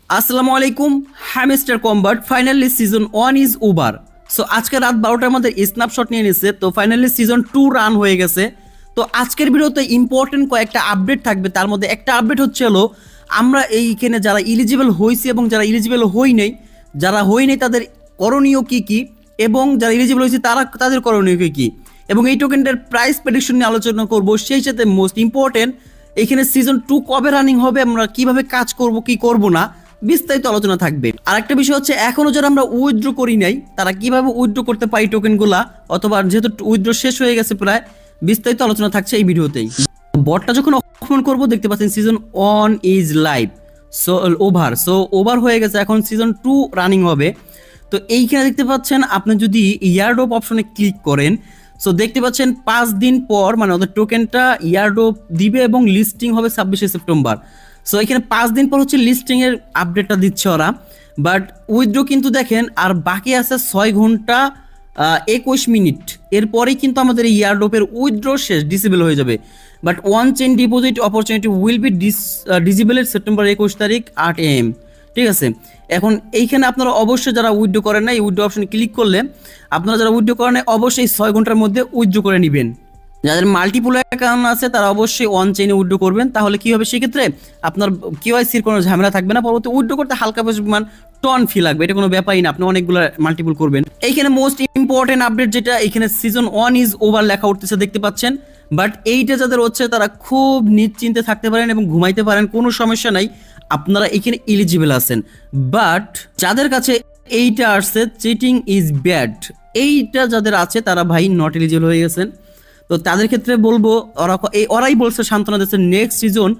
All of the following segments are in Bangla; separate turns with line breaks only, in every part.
আসসালামু আলাইকুম। Hamster combat finally season 1 is over. So আজকে রাত 12টার মধ্যে স্ন্যাপশট নিয়ে নিচ্ছে, তো ফাইনালি সিজন 2 রান হয়ে গেছে। তো আজকের ভিডিওতে ইম্পর্টেন্ট কয়েকটা আপডেট থাকবে। তার মধ্যে একটা আপডেট হচ্ছে হলো আমরা এইখানে যারা ইলিজিবল হয়েছি এবং যারা ইলিজিবল হই নাই, যারা হই নাই তাদের করণীয় কি কি, এবং যারা ইলিজিবল হয়েছে তারা তাদের করণীয় কি কি, এবং এই টোকেনটার প্রাইস প্রেডিকশন নিয়ে আলোচনা করব। সেই সাথে মোস্ট ইম্পর্টেন্ট এখানে সিজন 2 কবে রানিং হবে, আমরা কিভাবে কাজ করব কি করব না, বিস্তারিত আলোচনা থাকবে। আর একটা বিষয় হচ্ছে এখনো যারা আমরা উইথড্র করি নাই তারা কিভাবে উইথড্র করতে পারি টোকেনগুলা, অথবা যেহেতু উইথড্র শেষ হয়ে গেছে প্রায়, বিস্তারিত আলোচনা থাকছে এই ভিডিওতেই। বটটা যখন ওপেন করব দেখতে পাচ্ছেন season 1 is live, so over হয়ে গেছে, এখন সিজন 2 রানিং হবে। তো এইখানে দেখতে পাচ্ছেন আপনি যদি ইয়ারড্রপ অপশনে ক্লিক করেন, সো দেখতে পাচ্ছেন 5 দিন পর মানে ওদের টোকেনটা ইয়ারড্রপ দিবে এবং লিস্টিং হবে 26শে সেপ্টেম্বর। সো এখানে 5 দিন পর হচ্ছে লিস্টিং এর আপডেটটা দিচ্ছে ওরা, বাট উইথড্র কিন্তু দেখেন আর বাকি আছে 6 ঘন্টা 21 মিনিট, এরপরেই কিন্তু আমাদের এই ইয়ারড্রপের উইথড্র শেষ, ডিসেবল হয়ে যাবে। But one chain deposit opportunity will be disable September 21 তারিখ 8 AM। ঠিক আছে, এখন এইখানে আপনারা অবশ্যই যারা উইথড্র করেন না, এই উইথড্র অপশনে ক্লিক করলে আপনারা যারা উইথড্র করেন না অবশ্যই 6 ঘন্টার মধ্যে উইথড্র করে নেবেন। যাদের মাল্টিপল অ্যাকাউন্ট আছে তারা অবশ্যই অন চেইনে উইথড্র করবেন, তাহলে কি হবে সেক্ষেত্রে আপনার কেওয়াইসির কোনো ঝামেলা থাকবে না। পরবর্তী উইথড্র করতে হালকা পরিমাণ টন ফি লাগবে, এটা কোনো ব্যাপারই না, আপনি অনেকগুলো মাল্টিপল করবেন। এইখানে মোস্ট ইম্পর্টেন্ট আপডেট যেটা, এখানে সিজন 1 ইজ ওভার লেখা উঠতেছে দেখতে পাচ্ছেন, বাট এইটা যাদের হচ্ছে তারা খুব নিশ্চিন্তে থাকতে পারেন এবং ঘুমাইতে পারেন, কোনো সমস্যা নাই, আপনারা এখানে এলিজিবল আছেন। বাট যাদের কাছে এইটা আসছে চিটিং ইজ ব্যাড, এইটা যাদের আছে তারা ভাই নট এলিজিবল হয়ে গেছেন। তো তাদের ক্ষেত্রে বলবো ওরাই বলছে সান্ত্বনা দিচ্ছে নেক্সট সিজন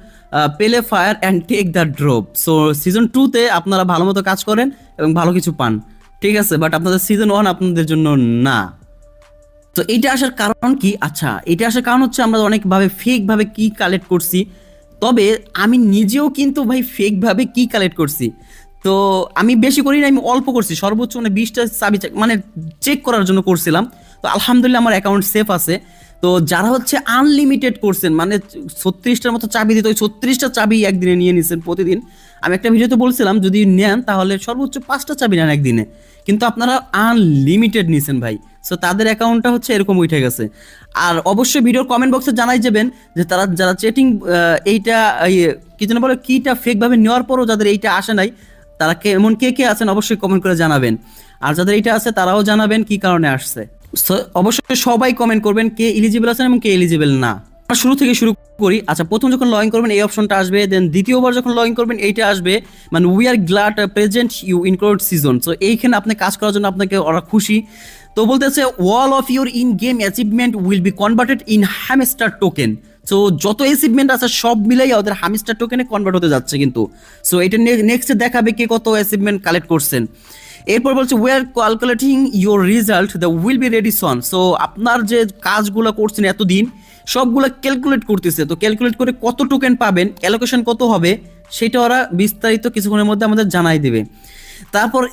পেলে fire and take the drop. So season 2তে আপনারা ভালো মতো কাজ করেন এবং ভালো কিছু পান, ঠিক আছে, বাট আপনাদের সিজন 1 আপনাদের জন্য না। তো এইটা আসার কারণ কি? আচ্ছা, এটা আসার কারণ হচ্ছে আমরা অনেকভাবে ফেকভাবে কি কালেক্ট করছি, তবে আমি নিজেও কিন্তু ভাই ফেকভাবে কি কালেক্ট করছি। তো আমি বেশি করি না, আমি অল্প করছি, সর্বোচ্চ মানে 20টা চাবি মানে চেক করার জন্য করছিলাম। তো আলহামদুলিল্লাহ আমার অ্যাকাউন্ট সেফ আছে। তো যারা হচ্ছে আনলিমিটেড করছেন মানে 36টার মতো চাবি দিতে, ওই 36টা চাবি একদিনে নিয়ে নিচ্ছেন প্রতিদিন। আমি একটা ভিডিওতে বলছিলাম যদি নেন তাহলে সর্বোচ্চ 5টা চাবি নেন একদিনে, কিন্তু আপনারা আনলিমিটেড নিছেন ভাই। সো তাদের অ্যাকাউন্টটা হচ্ছে এরকম উঠে গেছে। আর অবশ্যই ভিডিওর কমেন্ট বক্সে জানাই যাবেন যে তারা যারা চেটিং এইটা কি যেন বলে কিটা ফেকভাবে নেওয়ার পরও যাদের এইটা আসে নাই, তারা এমন কে কে আছেন অবশ্যই কমেন্ট করে জানাবেন। আর যাদের এইটা আছে তারাও জানাবেন কি কারণে আসছে। অবশ্যই সবাই কমেন্ট করবেন কে এলিজিবল আছেন এবং কে এলিজিবল না। আমরা শুরু থেকে শুরু করি। আচ্ছা, প্রথম যখন লগ ইন করবেন এই অপশনটা আসবে, দেন দ্বিতীয়বার যখন লগ ইন করবেন এইটা আসবে, মানে we are glad present you include season. So এইখানে আপনি কাজ করার জন্য আপনাকে ওরা খুশি। তো বলতেছে all of your in game achievement will be converted in hamster token. So যত অ্যাচিভমেন্ট আছে সব মিলাই ওদের হ্যামস্টার টোকেনে কনভার্ট হতে যাচ্ছে কিন্তু। সো এটা নেক্সট দেখাবে কে কত অ্যাচিভমেন্ট কালেক্ট করছেন। এরপর বলছে we are calculating your result the will be ready Son. So আপনার যে কাজগুলো করছেন এতদিন সবগুলো ক্যালকুলেট করতেছে, তো ক্যালকুলেট করে কত টোকেন পাবেন, অ্যালোকেশন কত হবে সেটা ওরা বিস্তারিত কিছুক্ষণের মধ্যে আমাদের জানাই দেবে। তারপর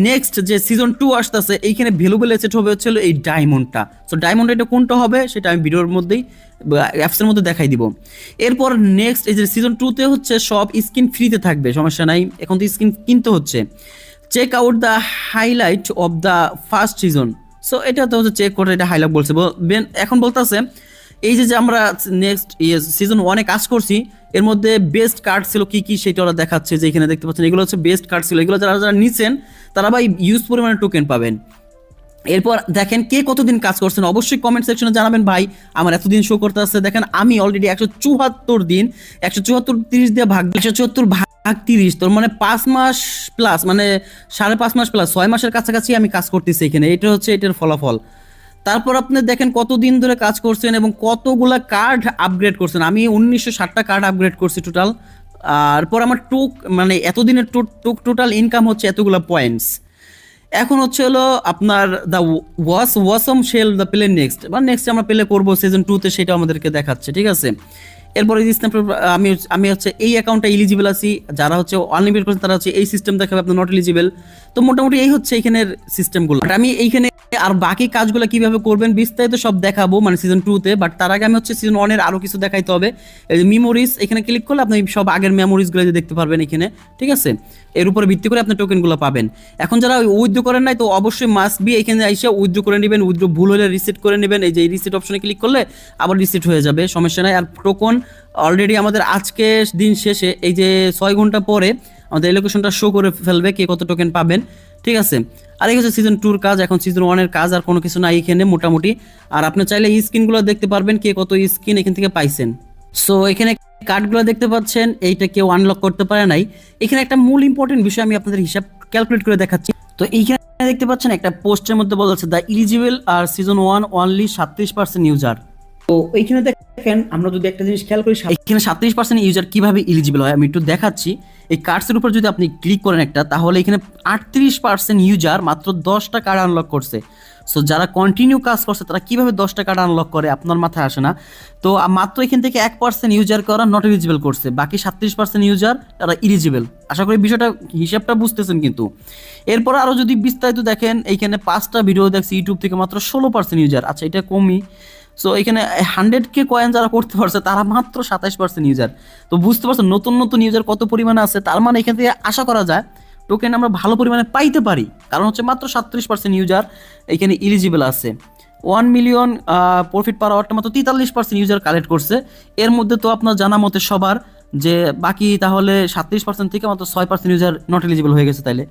নেক্সট যে সিজন 2 আসতেছে এইখানে ভ্যালুয়েবল অ্যাসেট হবে হচ্ছে এই ডায়মন্ডটা। সো ডায়মন্ড এটা কোনটা হবে সেটা আমি ভিডিওর মধ্যেই অ্যাপসের মধ্যে দেখাই দিব। এরপর নেক্সট এই যে সিজন 2তে হচ্ছে সব স্কিন ফ্রিতে থাকবে, সমস্যা নাই, এখন তো স্কিন কিনতে হচ্ছে। Check out the highlight of the first season. So এটা তো হচ্ছে চেক করে এটা হাইলাইট বলছে। এখন বলতেছে এই যে আমরা নেক্সট সিজন 1-এ কাজ করছি এর মধ্যে বেস্ট কার্ড ছিল কি কি সেটা ওরা দেখাচ্ছে, যে এখানে দেখতে পাচ্ছেন এগুলো হচ্ছে বেস্ট কার্ড ছিল, এগুলো যারা যারা নিচ্ছেন তারা ভাই ইউজ পরিমাণে টোকেন পাবেন। এরপর দেখেন কে কতদিন কাজ করছেন অবশ্যই কমেন্ট সেকশনে জানাবেন ভাই আমার এতদিন শো করতে আসছে। দেখেন আমি অলরেডি 174 দিন, 174 30 দিয়ে ভাগ 174 ভাগ 30, তোর মানে 5 মাস প্লাস, মানে 5.5 মাস প্লাস 6 মাসের কাছাকাছি আমি কাজ করতেছি এখানে, এটা হচ্ছে এটার ফলাফল। তারপর আপনি দেখেন কতদিন ধরে কাজ করছেন এবং কতগুলা কার্ড আপগ্রেড করছেন। আমি 1960টা কার্ড আপগ্রেড করছি টোটাল। আর পর আমার মানে এতদিনের টোটাল ইনকাম হচ্ছে এতগুলা পয়েন্টস। এখন হচ্ছে হলো আপনার the awesome shell the play next, বা নেক্সট আমরা প্লে করবো সিজন 2তে, সেটা আমাদেরকে দেখাচ্ছে, ঠিক আছে। এরপরে স্ন্যাপ আমি আমি হচ্ছে এই অ্যাকাউন্টে এলিজিবল আছি, যারা হচ্ছে আনলিমিটেড করছেন তারা হচ্ছে এই সিস্টেম দেখাবে আপনার নট এলিজিবল। তো মোটামুটি এই হচ্ছে এখানের সিস্টেমগুলো। বাট আমি এইখানে আর বাকি কাজগুলো কিভাবে করবেন বিস্তারিত সব দেখাবো মানে সিজন 2 তে। বাট তার আগে আমি হচ্ছে সিজন 1 এর আরো কিছু দেখাইতে হবে। এই যে মেমোরিজ, এখানে ক্লিক করলে আপনি সব আগের মেমোরিজগুলো দেখতে পারবেন এখানে, ঠিক আছে। এর উপরে ভিত্তি করে আপনি টোকেনগুলো পাবেন। এখন যারা উইথড্র করেন নাই তো অবশ্যই মাস্ট বি এখানে এসে উইথড্র করে নেবেন। উইথড্র ভুল হলে রিসেট করে নেবেন। এই যে রিসেট অপশনে ক্লিক করলে আবার রিসেট হয়ে যাবে, সমস্যা নাই। আর টোকন অলরেডি আমাদের আজকে দিন শেষে এই যে 6 ঘন্টা পরে আমাদের এই লোকেশনটা শো করে ফেলবে কে কত টোকেন পাবেন, ঠিক আছে। আর এই হচ্ছে সিজন 2 এর কাজ, এখন সিজন 1 এর কাজ আর কোনো কিছু নাই এখানে মোটামুটি। আর আপনি চাইলে এই স্ক্রিনগুলো দেখতে পারবেন কে কত স্ক্রিন এখান থেকে পাইছেন। সো এখানে কার্ডগুলো দেখতে পাচ্ছেন, এইটা কেউ আনলক করতে পারে নাই। এখানে একটা মূল ইম্পর্টেন্ট বিষয় আমি আপনাদের হিসাব ক্যালকুলেট করে দেখাচ্ছি। তো এইখানে দেখতে পাচ্ছেন একটা পোস্টের মধ্যে বলা আছে the eligible are season 1 only 37% user. তো এইখানে দেখেন আমরা যদি একটা জিনিস খেয়াল করি, এখানে 37% ইউজার কিভাবে এলিজিবল হয় আমি একটু দেখাচ্ছি। এই কার্ডসের উপর যদি আপনি ক্লিক করেন একটা, তাহলে এখানে 38% ইউজার মাত্র 10টা কার্ড আনলক করছে। সো যারা কন্টিনিউ কাজ করছে তারা কিভাবে 10টা কার্ড আনলক করে আপনার মাথায় আসে না। তো মাত্র এখান থেকে 1% ইউজার করা নট এলিজিবল করছে, বাকি 37% ইউজার তারা এলিজিবল। আশা করি বিষয়টা হিসাবটা বুঝতেছেন। কিন্তু এরপর আরও যদি বিস্তারিত দেখেন, এইখানে 5টা ভিডিও দেখছি ইউটিউব থেকে, মাত্র 16% ইউজার। আচ্ছা এটা কমই। সো এখানে 100K কয়েন যারা করতে পারছে তারা মাত্র 27% ইউজার। তো বুঝতে পারছেন নতুন নতুন ইউজার কত পরিমাণে আছে। তার মানে এখান থেকে আশা করা যায় টোকেন আমরা ভালো পরিমাণে পাইতে পারি, কারণ হচ্ছে মাত্র 37% ইউজার এখানে এলিজিবল আছে। 1 মিলিয়ন প্রফিট পার আওয়ারটা মাত্র 43% ইউজার কালেক্ট করছে। এর মধ্যে তো আপনার জানা মতে সবার যে বাকি তাহলে 37% থেকে মাত্র 6% ইউজার নট এলিজিবল হয়ে গেছে। তাইলে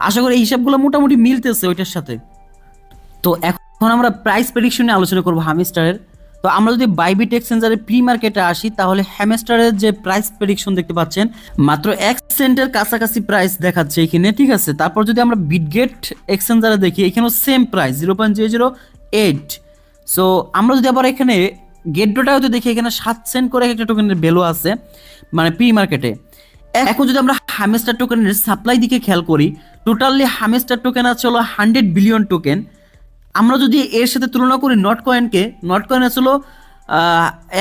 আশা করি এই হিসাবগুলো মোটামুটি মিলতেছে ওইটার সাথে। তো এখন আমরা প্রাইস প্রেডিকশন নিয়ে আলোচনা করবো হ্যামস্টারের। তো আমরা যদি বাইবিট এক্সচেঞ্জারের প্রি মার্কেটে আসি, তাহলে হ্যামস্টারের যে প্রাইস প্রেডিকশন দেখতে পাচ্ছেন মাত্র 1 সেন্টের কাছাকাছি প্রাইস দেখাচ্ছে এখানে, ঠিক আছে। তারপর যদি আমরা বিটগেট এক্সচেঞ্জারে দেখি, এখানেও সেম প্রাইস 0.008। সো আমরা যদি আবার এখানে গেট ডোটাও তো দেখি, এখানে 7 সেন্ট করে একটা টোকেনের ভ্যালু আছে মানে প্রি মার্কেটে। এখন যদি আমরা হ্যামস্টার টোকেনের সাপ্লাই দিকে খেয়াল করি, টোটালি হ্যামস্টার টোকেন আছে হলো 100 বিলিয়ন টোকেন। আমরা যদি এর সাথে তুলনা করি নট কয়েনকে, নট কয়েন আছে হলো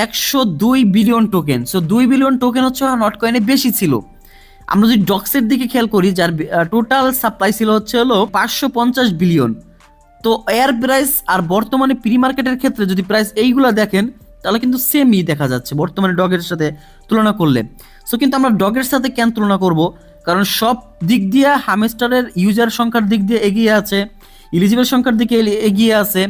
102 billion token. So 2 billion token হচ্ছে নট কয়েনে বেশি ছিল। আমরা যদি ডক্সের দিকে খেয়াল করি, যার টোটাল সাপ্লাই ছিল হচ্ছে হলো 550 বিলিয়ন। তো এয়ার প্রাইস আর বর্তমানে প্রি মার্কেটের ক্ষেত্রে যদি প্রাইস এইগুলা দেখেন, তাহলে কিন্তু সেমই দেখা যাচ্ছে বর্তমানে ডগের সাথে তুলনা করলে। সো কিন্তু আমরা ডগের সাথে কেন তুলনা করব, কারণ সব দিক দিয়ে হ্যামস্টারের ইউজার সংখ্যার দিক দিয়ে এগিয়ে আছে, এলিজিবল সংখ্যার দিকে এগিয়ে আছে।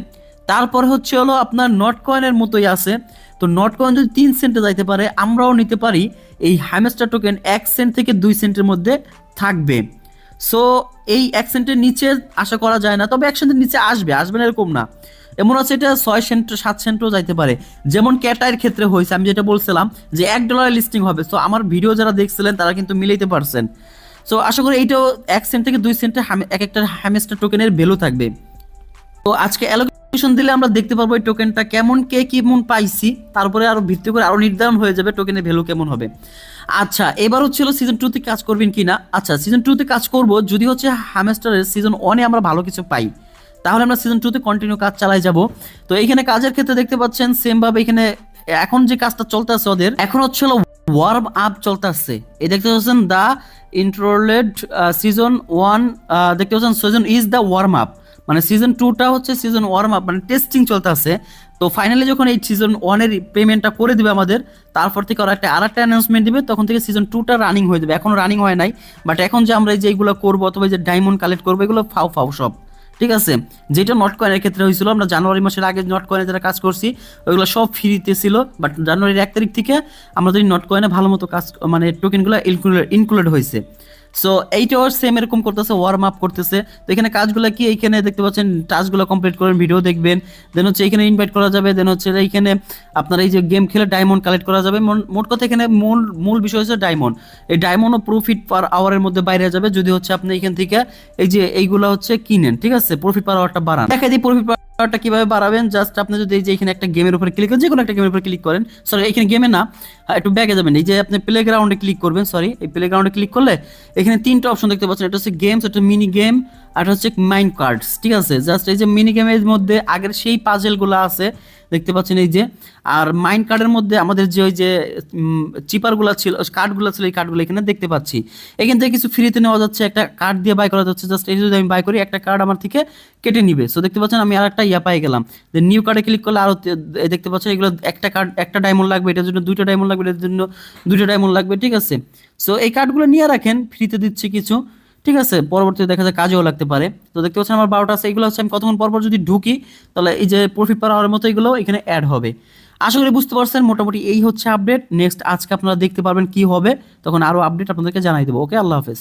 তারপরে হচ্ছে হলো আপনার নট কয়েনের মতোই আছে। তো নট কয়েন যদি 3 সেন্টে যাইতে পারে, আমরাও নিতে পারি। এই হ্যামস্টার টোকেন 1 সেন্ট থেকে 2 সেন্টের মধ্যে থাকবে। সো এই 1 সেন্টের নিচে আশা করা যায় না, তবে 1 সেন্টের নিচে আসবে না এরকম না। এমন আছে এটা 6 সেন্ট 7 সেন্টও যাইতে পারে, যেমন ক্যাটাইয়ের ক্ষেত্রে হয়েছে। আমি যেটা বলছিলাম যে $1 লিস্টিং হবে। সো আমার ভিডিও যারা দেখছিলেন তারা কিন্তু মিলাইতে পারছেন। সো আশা করি এইটাও 1 সেন্ট থেকে 2 সেন্টে এক একটা হ্যামস্টার টোকেনের ভ্যালু থাকবে। তো আজকে অ্যালোকেশন দিলে আমরা দেখতে পারবো এই টোকেনটা কেমন, কে কেমন পাইছি, তারপরে আরো ভিত্তি করে আরো নির্ধারণ হয়ে যাবে টোকেনের ভ্যালু কেমন হবে। আচ্ছা এবার হচ্ছে সিজন 2 তে কাজ করবেন কিনা। আচ্ছা সিজন 2 তে কাজ করব যদি হচ্ছে হ্যামস্টারের সিজন 1 এ আমরা ভালো কিছু পাই, তাহলে আমরা সিজন 2 তে কন্টিনিউ কাজ চালাই যাব। তো এইখানে কাজের ক্ষেত্রে দেখতে পাচ্ছেন সেম ভাবে এখানে এখন যে কাজটা চলতে আছে ওদের, এখন হচ্ছে ওয়ার্ম আপ চলতে আছে। এই দেখতে পাচ্ছেন দা ইন্ট্রোলেড সিজন 1 দেখতে পাচ্ছেন season is the warm up, মানে সিজন 2টা হচ্ছে সিজন ওয়ার্ম আপ, মানে টেস্টিং চলতে আছে। তো ফাইনালি যখন এই সিজন 1 এর পেমেন্টটা করে দিবে আমাদের, তারপর থেকে আরেকটা অ্যানাউন্সমেন্ট দিবে, তখন থেকে সিজন 2টা রানিং হয়ে যাবে। এখনো রানিং হয় নাই, বাট এখন যে আমরা এই যে এইগুলো করবো অথবা যে ডায়মন্ড কালেক্ট করবো, এগুলো ফাও সব ঠিক আছে। যেটা নট কয়েনের ক্ষেত্রে হয়েছিল, আমরা জানুয়ারি মাসের আগে নট কয়েনে যারা কাজ করছি ওইগুলো সব ফ্রিতে ছিল, বাট জানুয়ারির 1 তারিখ থেকে আমাদের নট কয়েনে ভালো মতো কাজ মানে টোকেনগুলো ইনক্লুডেড হয়েছে। সো এইটাও সেম এরকম করতেছে, ওয়ার্ম আপ করতেছে। তো এখানে কাজগুলো কি, এইখানে দেখতে পাচ্ছেন টাস্কগুলো কমপ্লিট করেন, ভিডিও দেখবেন, দেন হচ্ছে এখানে ইনভাইট করা যাবে, দেন হচ্ছে এইখানে আপনার এই যে গেম খেলে ডায়মন্ড কালেক্ট করা যাবে। মোট কথা এখানে মূল বিষয় হচ্ছে ডায়মন্ড। এই ডায়মন্ডও প্রফিট পার আওয়ারের মধ্যে বাইরে যাবে যদি হচ্ছে আপনি এখান থেকে এই যে এইগুলো হচ্ছে কিনেন, ঠিক আছে, প্রফিট পার আওয়ারটা বাড়ান। দেখা দিই প্রফিট পাওয়ারটা কিভাবে বাড়াবেন, জাস্ট আপনি যদি এই যে এখানে একটা গেমের উপরে ক্লিক করেন, যে কোনো একটা গেমের উপরে ক্লিক করেন, সরি এখানে গেমে না, একটু ব্যাকে যাবেন, এই যে আপনি প্লে গ্রাউন্ডে ক্লিক করবেন, সরি এই প্লে গ্রাউন্ডে ক্লিক করলে এখানে তিনটা অপশন দেখতে পাচ্ছেন, এটা হচ্ছে গেমস, একটা মিনি গেম, আর এটা হচ্ছে মাইন্ড কার্ডস, ঠিক আছে। জাস্ট এই যে মিনি গেমের মধ্যে আগের সেই পাজেলগুলো আছে দেখতে পাচ্ছেন এই যে, আর মাইন্ড কার্ডের মধ্যে আমাদের যে ওই যে চিপারগুলো ছিল, কার্ডগুলো ছিল, এই কার্ডগুলো এখানে দেখতে পাচ্ছি। এখান থেকে কিছু ফ্রিতে নেওয়া যাচ্ছে, একটা কার্ড দিয়ে বাই করা যাচ্ছে, জাস্ট এই যদি আমি বাই করি একটা কার্ড আমার থেকে কেটে নিবে। সো দেখতে পাচ্ছেন আমি আর একটা পাই গেলাম। দেন নিউ কার্ডে ক্লিক করলে আরো দেখতে পাচ্ছেন এগুলো একটা কার্ড একটা ডায়মন্ড লাগবে, এটার জন্য দুইটা ডায়মন্ড লাগবে, এটার জন্য দুইটা ডায়মন্ড লাগবে, ঠিক আছে। সো এই কার্ডগুলো নিয়ে রাখেন, ফ্রিতে দিচ্ছে কিছু, ঠিক আছে, পরবর্তীতে দেখা যায় কাজেও লাগতে পারে। তো দেখতে পাচ্ছেন আমার 12টা আছে, এগুলো হচ্ছে আমি কতক্ষণ পর পর যদি ঢুকি তাহলে এই যে প্রফিট পার হওয়ার মতো এগুলো এখানে অ্যাড হবে। আশা করি বুঝতে পারছেন, মোটামুটি এই হচ্ছে আপডেট। নেক্সট আজকে আপনারা দেখতে পারবেন কি হবে, তখন আরো আপডেট আপনাদেরকে জানাই দেবো। ওকে, আল্লাহ হাফেজ।